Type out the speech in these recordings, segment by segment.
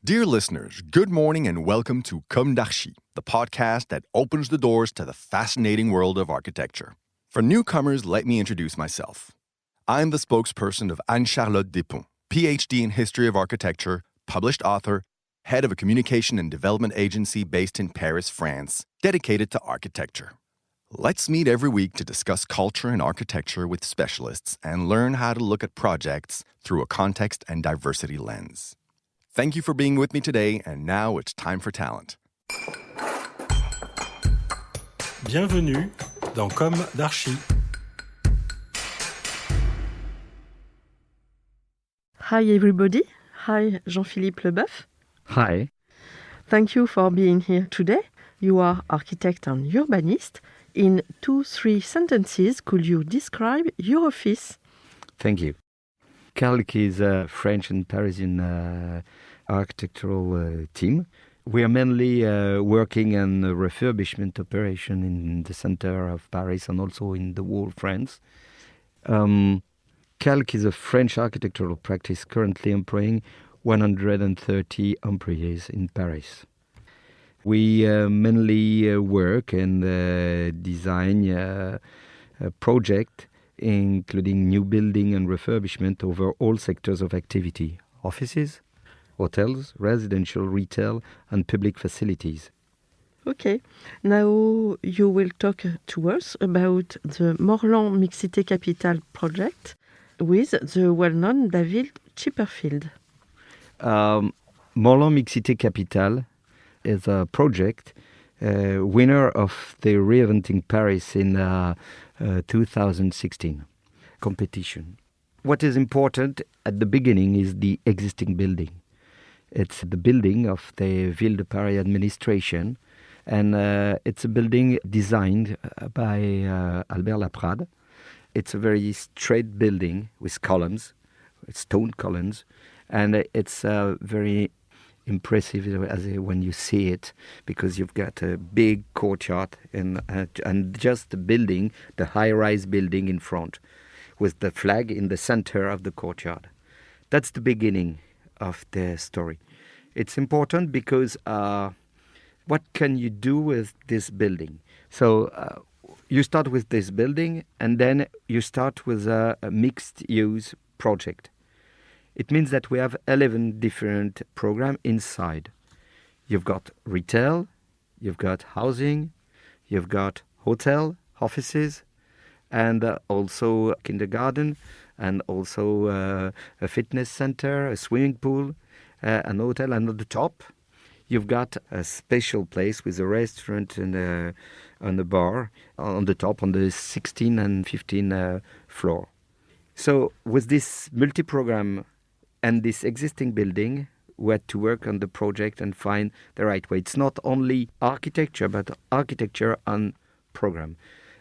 Dear listeners, good morning and welcome to Comme d'Archi, the podcast that opens the doors to the fascinating world of architecture. For newcomers, let me introduce myself. I'm the spokesperson of Anne-Charlotte Despons, PhD in History of Architecture, published author, head of a communication and development agency based in Paris, France, dedicated to architecture. Let's meet every week to discuss culture and architecture with specialists and learn how to look at projects through a context and diversity lens. Thank you for being with me today, and now it's time for talent. Bienvenue dans Comme d'Archi. Hi everybody. Hi Jean-Philippe Le Boeuf. Hi. Thank you for being here today. You are architect and urbanist. In 2-3 sentences, could you describe your office? Thank you. Calq is a French and Parisian architectural team. We are mainly working on a refurbishment operation in the center of Paris and also in the whole France. Calq is a French architectural practice currently employing 130 employees in Paris. We mainly work and design a project including new building and refurbishment over all sectors of activity: offices, hotels, residential, retail, and public facilities. Okay. Now you will talk to us about the Morland Mixité Capitale project with the well-known David Chipperfield. Morland Mixité Capitale is a project winner of the Réinventer Paris in 2016 competition. What is important at the beginning is the existing building. It's the building of the Ville de Paris administration, and it's a building designed by Albert Laprade. It's a very straight building with columns, stone columns, and it's very impressive when you see it, because you've got a big courtyard and just the building, the high-rise building in front, with the flag in the center of the courtyard. That's the beginning of the story. It's important because what can you do with this building? So you start with this building, and then you start with a mixed-use project. It means that we have 11 different programs inside. You've got retail, you've got housing, you've got hotel, offices, and also kindergarten, and also a fitness center, a swimming pool, an hotel, and at the top, you've got a special place with a restaurant and a bar on the top, on the 16 and 15 floor. So with this multi-program and this existing building, we had to work on the project and find the right way. It's not only architecture, but architecture and program.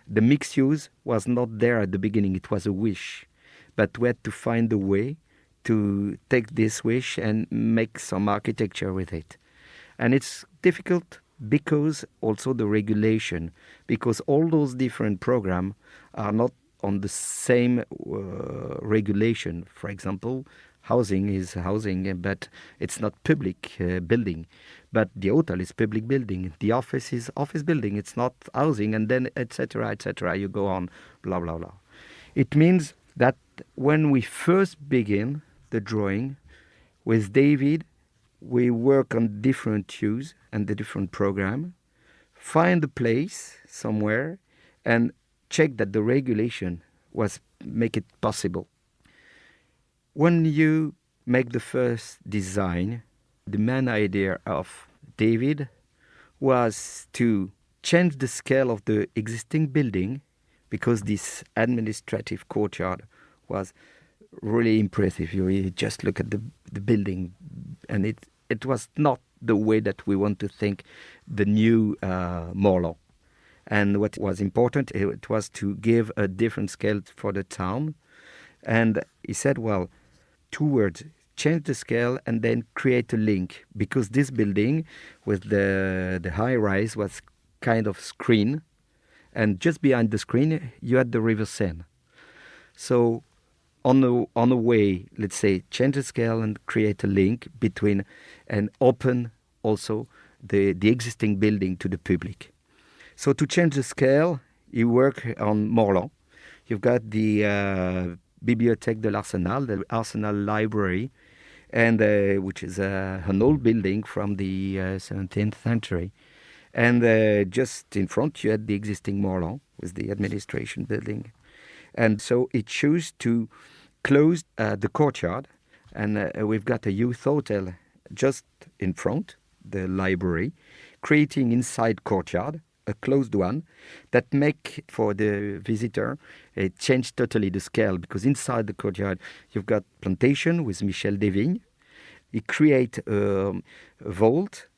The mixed use was not there at the beginning. It was a wish. But we had to find a way to take this wish and make some architecture with it. And it's difficult because also the regulation, because all those different programs are not on the same regulation. For example, housing is housing, but it's not public building. But the hotel is public building. The office is office building. It's not housing, and then etc., etc. You go on, blah, blah, blah. It means that when we first begin the drawing with David, we work on different use and the different program, find a place somewhere, and check that the regulation was make it possible. When you make the first design, the main idea of David was to change the scale of the existing building, because this administrative courtyard was really impressive. You just look at the building, and it was not the way that we want to think the new Morland. And what was important, it was to give a different scale for the town. And he said, well, 2 words: change the scale and then create a link, because this building with the high rise was kind of screen, and just behind the screen you had the River Seine. So on the way, let's say, change the scale and create a link between and open also the existing building to the public. So to change the scale, you work on Morland. You've got the Bibliothèque de l'Arsenal, the Arsenal Library, and which is an old building from the 17th century. And just in front, you had the existing Morland with the administration building. And so it chose to close the courtyard, and we've got a youth hotel just in front, the library, creating inside courtyard, a closed one, that make for the visitor, it changed totally the scale, because inside the courtyard, you've got plantation with Michel Desvigne. You create a vault,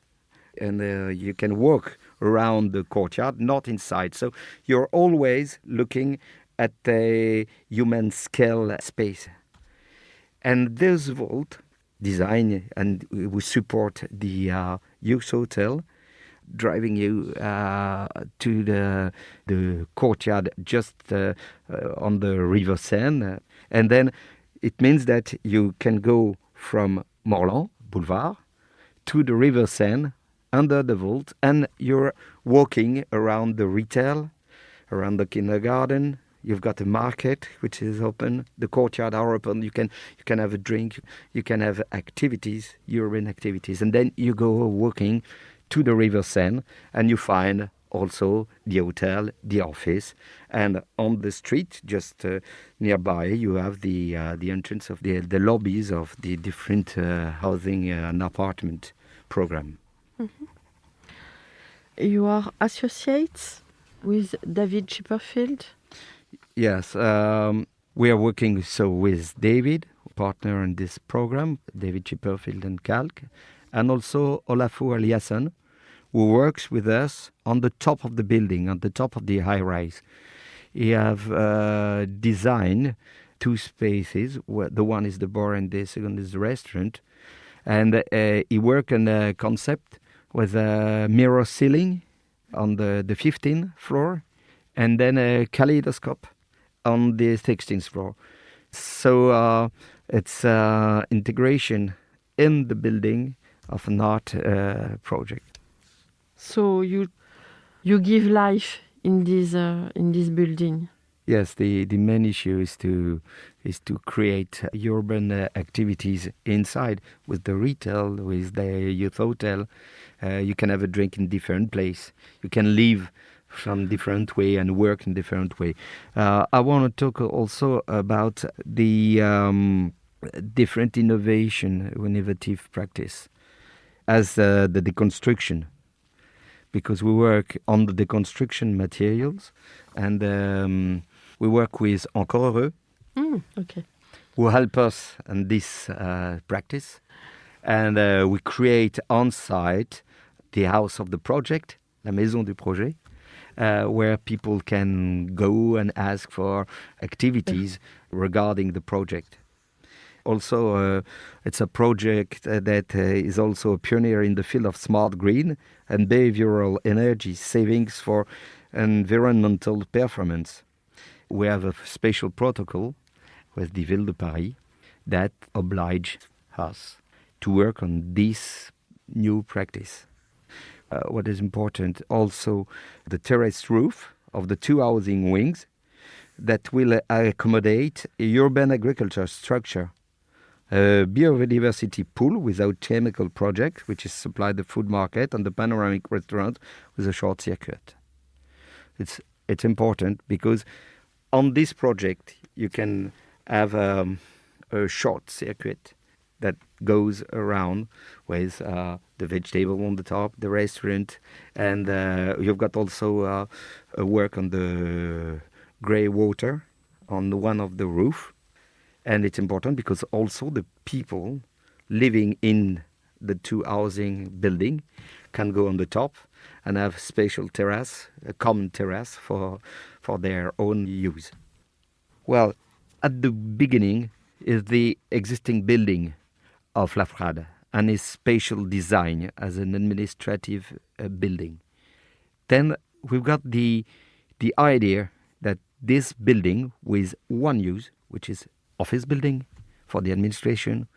and you can walk around the courtyard, not inside. So you're always looking at the human scale space. And this vault design, and we support the youth hotel, driving you to the courtyard just on the River Seine. And then it means that you can go from Morland Boulevard to the River Seine under the vault, and you're walking around the retail, around the kindergarten. You've got a market which is open. The courtyard are open. You can have a drink. You can have activities, urban activities, and then you go walking to the River Seine, and you find also the hotel, the office, and on the street just nearby you have the entrance of the lobbies of the different housing and apartment program. Mm-hmm. You are associates with David Chipperfield? Yes, we are working with David, partner in this program, David Chipperfield and Calq, and also Olafur Eliasson, who works with us on the top of the building, on the top of the high-rise. He have designed two spaces. The one is the bar and the second is the restaurant. And he worked on a concept with a mirror ceiling on the 15th floor, and then a kaleidoscope on the 16th floor. So it's integration in the building of an art project. So you give life in this building. Yes, the main issue is to create urban activities inside with the retail, with the youth hotel. You can have a drink in different place. You can live from different way and work in different way. I want to talk also about the different innovative practice as the deconstruction, because we work on the deconstruction materials, and we work with Encore Heureux, okay, who help us in this practice, and we create on site the house of the project, la maison du projet, where people can go and ask for activities regarding the project. Also, it's a project that is also a pioneer in the field of smart green and behavioral energy savings for environmental performance. We have a special protocol with the Ville de Paris that oblige us to work on this new practice. What is important also, the terrace roof of the two housing wings that will accommodate a urban agriculture structure, a biodiversity pool without chemical project, which is supplied the food market, and the panoramic restaurant with a short circuit. It's important because on this project you can have a short circuit that goes around with the vegetable on the top, the restaurant, and you've got also a work on the grey water on one of the roof. And it's important because also the people living in the two housing building can go on the top and have special terrace, a common terrace for their own use. Well, at the beginning is the existing building of La Frade and its spatial design as an administrative building. Then we've got the idea that this building with one use, which is office building for the administration,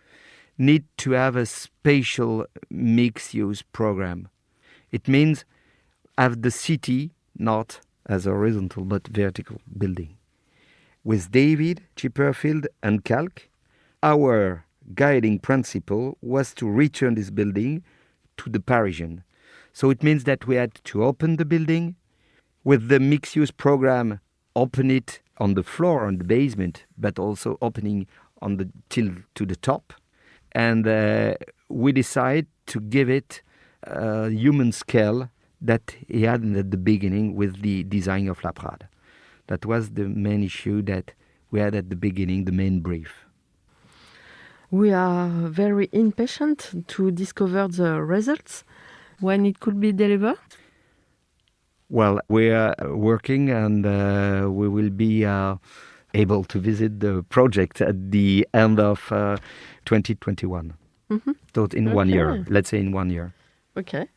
need to have a spatial mixed-use program. It means have the city not as a horizontal but vertical building. With David Chipperfield and Calq, our guiding principle was to return this building to the Parisian. So it means that we had to open the building. With the mixed-use program, open it on the floor, on the basement, but also opening till to the top. And we decided to give it a human scale that he had at the beginning with the design of La Prade. That was the main issue that we had at the beginning, the main brief. We are very impatient to discover the results. When it could be delivered? Well, we are working and we will be able to visit the project at the end of 2021. Mm-hmm. So in 1 year, let's say in 1 year. Okay.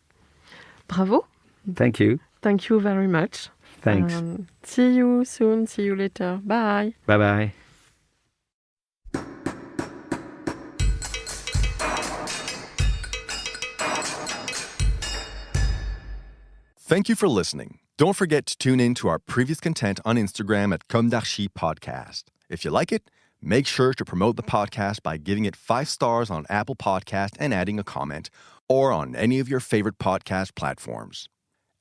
Bravo. Thank you. Thank you very much. Thanks. See you soon. See you later. Bye. Bye-bye. Thank you for listening. Don't forget to tune in to our previous content on Instagram at Comme d'Archi Podcast. If you like it, make sure to promote the podcast by giving it 5 stars on Apple Podcast and adding a comment, or on any of your favorite podcast platforms.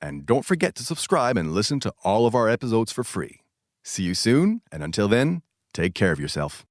And don't forget to subscribe and listen to all of our episodes for free. See you soon, and until then, take care of yourself.